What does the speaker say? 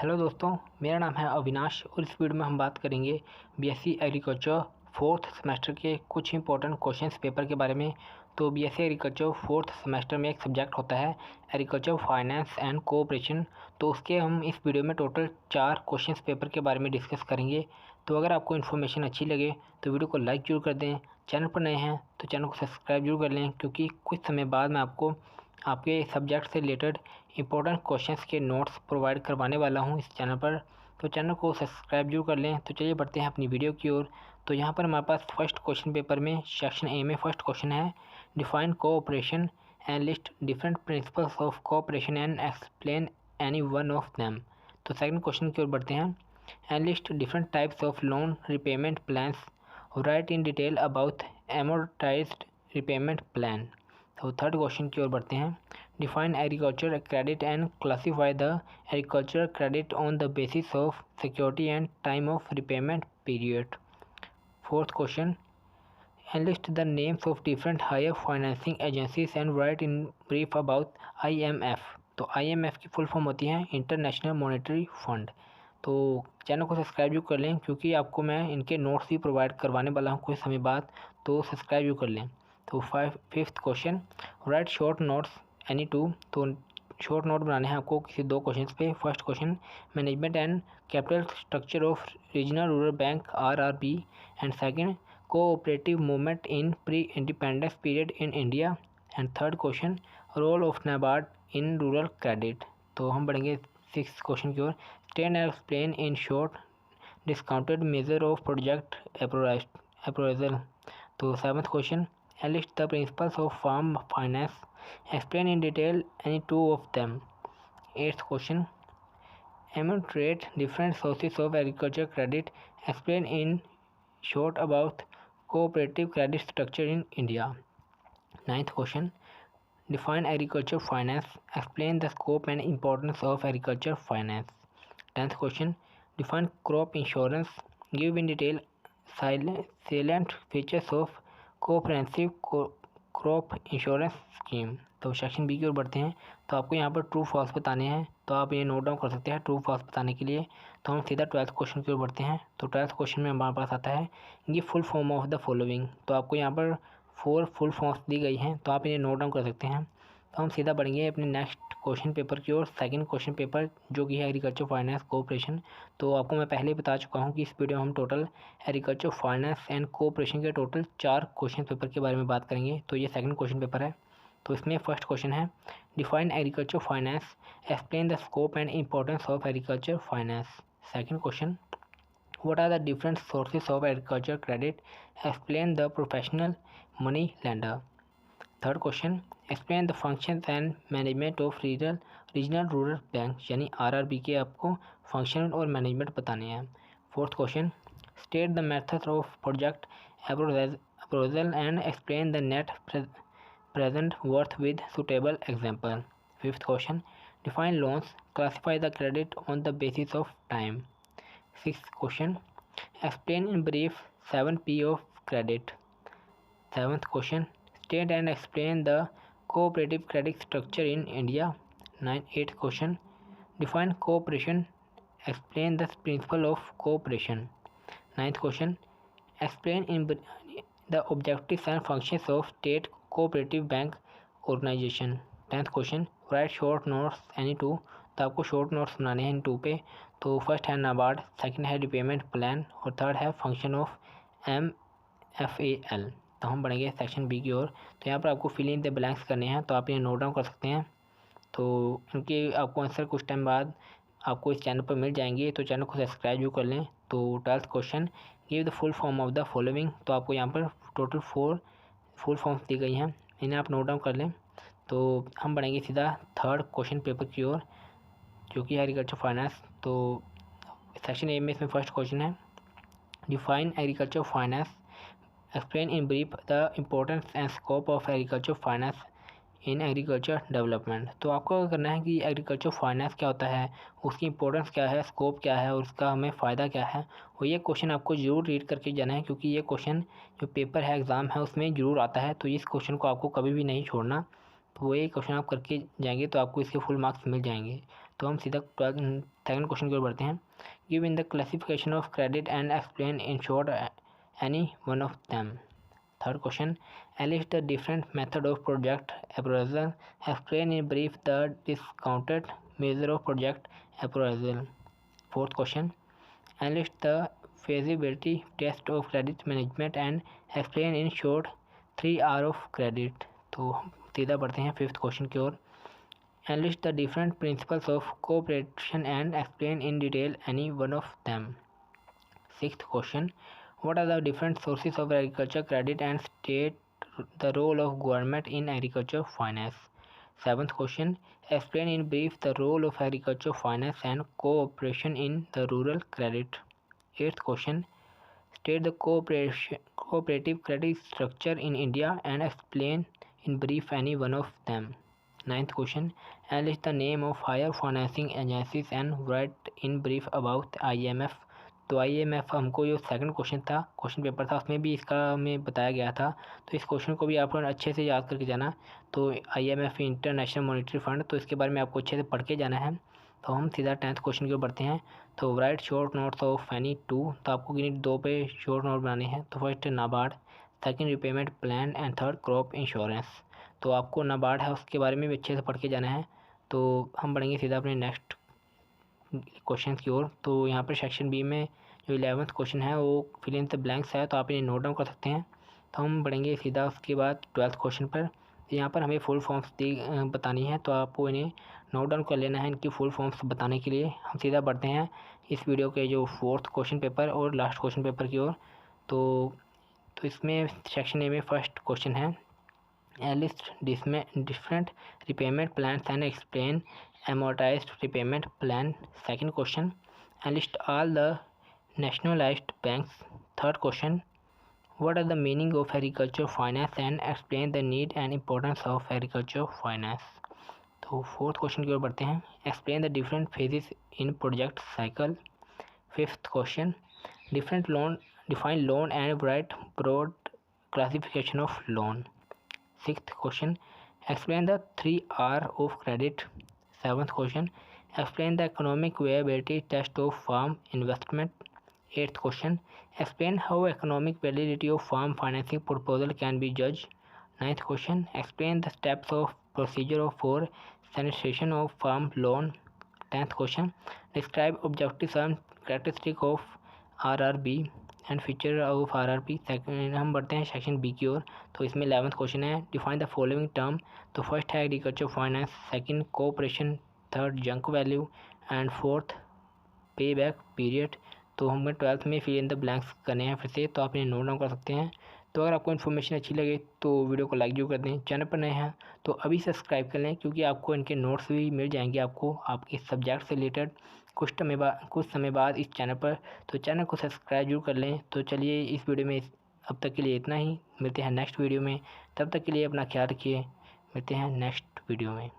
Hello दोस्तों, मेरा नाम है अविनाश और इस वीडियो में हम बात करेंगे बीएससी एग्रीकल्चर फोर्थ सेमेस्टर के कुछ इंपॉर्टेंट क्वेश्चंस पेपर के बारे में। तो बीएससी एग्रीकल्चर फोर्थ सेमेस्टर में एक सब्जेक्ट होता है एग्रीकल्चर फाइनेंस एंड कोऑपरेशन। तो उसके हम इस वीडियो में टोटल 4 क्वेश्चंस पेपर के बारे में डिस्कस करेंगे। तो अगर आपको इन्फॉर्मेशन अच्छी लगे तो वीडियो को लाइक जरूर कर दें। चैनल पर नए हैं तो चैनल को सब्सक्राइब जरूर कर लें, क्योंकि कुछ समय बाद मैं आपको आपके सब्जेक्ट से रिलेटेड इंपॉर्टेंट क्वेश्चंस के नोट्स प्रोवाइड करवाने वाला हूं इस चैनल पर। तो चैनल को सब्सक्राइब जरूर कर लें। तो चलिए बढ़ते हैं अपनी वीडियो की ओर। तो यहाँ पर हमारे पास फर्स्ट क्वेश्चन पेपर में सेक्शन ए में फर्स्ट क्वेश्चन है define cooperation and list different principles of cooperation and explain any one of them. तो सेकंड क्वेश्चन की ओर बढ़ते हैं and list different types of loan repayment plans, right in detail about amortized repayment plan. तो third question की ओर बढ़ते हैं define agriculture credit and classify the agriculture credit on the basis of security and time of repayment period. Fourth question enlist the names of different higher financing agencies and write in brief about IMF। तो IMF की full form होती है international monetary fund. तो channel को subscribe भी कर लें, क्योंकि आपको मैं इनके नोट्स भी प्रोवाइड करवाने वाला हूँ कुछ समय बाद, तो सब्सक्राइब भी कर लें। तो fifth question write short notes any two. तो शॉर्ट नोट बनाने हैं आपको किसी 2 क्वेश्चन पे। First question management and capital structure of regional rural bank RRB and second cooperative movement in pre independence period in India and third question role of NABARD in rural credit. तो हम बढ़ेंगे 6th question की ओर stand and explain in short discounted measure of project appraisal. तो 7th question enlist the principles of farm finance, explain in detail any 2 of them। 8th question enumerate different sources of agriculture credit, explain in short about cooperative credit structure in India। 9th question define agriculture finance, explain the scope and importance of agriculture finance। 10th question define crop insurance, give in detail salient features of cooperative crop insurance scheme. तो section B की ओर बढ़ते हैं। तो आपको यहाँ पर true false बताने हैं, तो आप ये नोट डाउन कर सकते हैं ट्रू फॉल्स बताने के लिए। तो हम सीधा 12th क्वेश्चन की ओर बढ़ते हैं। तो 12th क्वेश्चन में हमारे पास आता है ये full form of the following. तो आपको यहाँ पर 4 फुल फॉर्म्स दी गई हैं, तो आप इन्हें नोट डाउन कर सकते हैं। तो हम सीधा बढ़ेंगे अपने नेक्स्ट क्वेश्चन पेपर की ओर, सेकंड क्वेश्चन पेपर जो कि है एग्रीकल्चर फाइनेंस कोऑपरेशन। तो आपको मैं पहले ही बता चुका हूँ कि इस वीडियो में हम total agriculture finance and cooperation के टोटल 4 क्वेश्चन पेपर के बारे में बात करेंगे। तो ये सेकंड क्वेश्चन पेपर है। तो इसमें फर्स्ट क्वेश्चन है define agriculture finance, explain the scope and importance of agriculture finance. Second question what are the different sources of agriculture credit, explain the professional money lender। Third question explain the functions and management of regional rural bank, यानी RRB के आपको function और management बताने हैं। Fourth question state the method of project appraisal and explain the net present worth with suitable example. Fifth question define loans, classify the credit on the basis of time. Sixth question explain in brief 7P of credit. Seventh question state and explain the cooperative credit structure in India। 8th question define cooperation, explain the principle of cooperation। 9th question explain in the objectives and functions of state cooperative bank organization। 10th question write short notes any 2। तो आपको short notes बनाने हैं इन 2 पे। तो first है NABARD, second है repayment plan और third है फंक्शन ऑफ MFAL। तो हम बढ़ेंगे सेक्शन बी की ओर। तो यहाँ पर आपको फिल इन द ब्लैंक्स करने हैं, तो आप इन्हें नोट डाउन कर सकते हैं। तो इनके आपको आंसर कुछ टाइम बाद आपको इस चैनल पर मिल जाएंगे, तो चैनल को सब्सक्राइब भी कर लें। तो 12th question give the full form of the following. तो आपको यहाँ पर टोटल 4 फुल फॉर्म्स दी गई हैं, इन्हें आप नोट डाउन कर लें। तो हम बढ़ेंगे सीधा थर्ड क्वेश्चन पेपर की ओर जो कि है एग्रीकल्चर फाइनेंस। तो सेक्शन ए में इसमें फर्स्ट क्वेश्चन है define agriculture finance, explain in brief the importance and scope of agriculture finance in agriculture development. तो आपको क्या करना है कि एग्रीकल्चर फाइनेंस क्या होता है, उसकी इंपॉर्टेंस क्या है, स्कोप क्या है और उसका हमें फ़ायदा क्या है। और ये क्वेश्चन आपको ज़रूर रीड करके जाना है, क्योंकि ये क्वेश्चन जो पेपर है एग्ज़ाम है उसमें ज़रूर आता है। तो इस क्वेश्चन को आपको कभी भी नहीं छोड़ना। तो वो ये क्वेश्चन आप करके जाएंगे तो आपको इसके फुल मार्क्स मिल जाएंगे। तो हम सीधा सेकंड क्वेश्चन की ओर बढ़ते हैं। Give in the classification of credit and explain in short any one of them. Third question, A-list the different method of project appraisal, explain in brief the discounted measure of project appraisal. Fourth question, A-list the feasibility test of credit management and explain in short 3R of credit। तो सीधा बढ़ते हैं fifth question की ओर। Enlist the different principles of cooperation and explain in detail any one of them. Sixth question, what are the different sources of agriculture credit and state the role of government in agriculture finance. Seventh question, explain in brief the role of agriculture finance and cooperation in the rural credit. Eighth question, state the cooperative credit structure in India and explain in brief any one of them। Ninth question, enlist the name of higher financing agencies and write in brief about IMF। तो IMF हमको जो second question था, question paper था, उसमें भी इसका हमें बताया गया था। तो इस क्वेश्चन को भी आप अच्छे से याद करके जाना। तो IMF इंटरनेशनल मॉनेटरी फंड, तो इसके बारे में आपको अच्छे से पढ़ के जाना है। तो हम सीधा टेंथ क्वेश्चन की ओर बढ़ते हैं। तो right short notes of any two, तो आपको यूनिट 2 पे शॉर्ट नोट बनाने हैं। तो first NABARD, second repayment plan and third crop insurance. तो आपको नाबार्ड है उसके बारे में भी अच्छे से पढ़ के जाना है। तो हम बढ़ेंगे सीधा अपने नेक्स्ट क्वेश्चन की ओर। तो यहाँ पर सेक्शन बी में जो 11th क्वेश्चन है वो फिल इन द ब्लैंक्स है, तो आप इन्हें नोट डाउन कर सकते हैं। तो हम बढ़ेंगे सीधा उसके बाद 12th क्वेश्चन पर। यहाँ पर हमें फुल फॉर्म्स बतानी है, तो आपको इन्हें नोट डाउन कर लेना है। इनकी फुल फॉर्म्स बताने के लिए हम सीधा बढ़ते हैं इस वीडियो के जो 4th क्वेश्चन पेपर और लास्ट क्वेश्चन पेपर की ओर। तो इसमें सेक्शन ए में फर्स्ट क्वेश्चन है, list different repayment plan and explain amortized repayment plan। Second question, list all the nationalized banks। Third question, what are the meaning of agriculture finance and explain the need and importance of agriculture finance। तो fourth question की ओर बढ़ते हैं, explain the different phases in project cycle. Fifth question, define loan and write broad classification of loan. Sixth question, explain the 3R of credit। Seventh question, explain the economic viability test of farm investment। Eighth question, explain how economic validity of farm financing proposal can be judged। Ninth question, explain the steps of procedure for sanction of farm loan। Tenth question, describe objectives and characteristics of RRB and feature of RRB। हम बढ़ते हैं section B की ओर। तो इसमें 11th question है, define the following term. तो first है agriculture finance, second cooperation, third junk value and fourth पे बैक पीरियड। तो हमें 12th में फिल इन द ब्लैंक्स करने हैं फिर से, तो आप इन्हें नोट डाउन कर सकते हैं। तो अगर आपको इन्फॉर्मेशन अच्छी लगे तो वीडियो को लाइक जरूर कर दें। चैनल पर नए हैं तो अभी सब्सक्राइब कर लें, क्योंकि आपको इनके नोट्स भी मिल जाएंगे आपको आपके सब्जेक्ट से रिलेटेड कुछ समय बाद इस चैनल पर। तो चैनल को सब्सक्राइब जरूर कर लें। तो चलिए इस वीडियो में अब तक के लिए इतना ही, मिलते हैं नेक्स्ट वीडियो में। तब तक के लिए अपना ख्याल रखिए, मिलते हैं नेक्स्ट वीडियो में।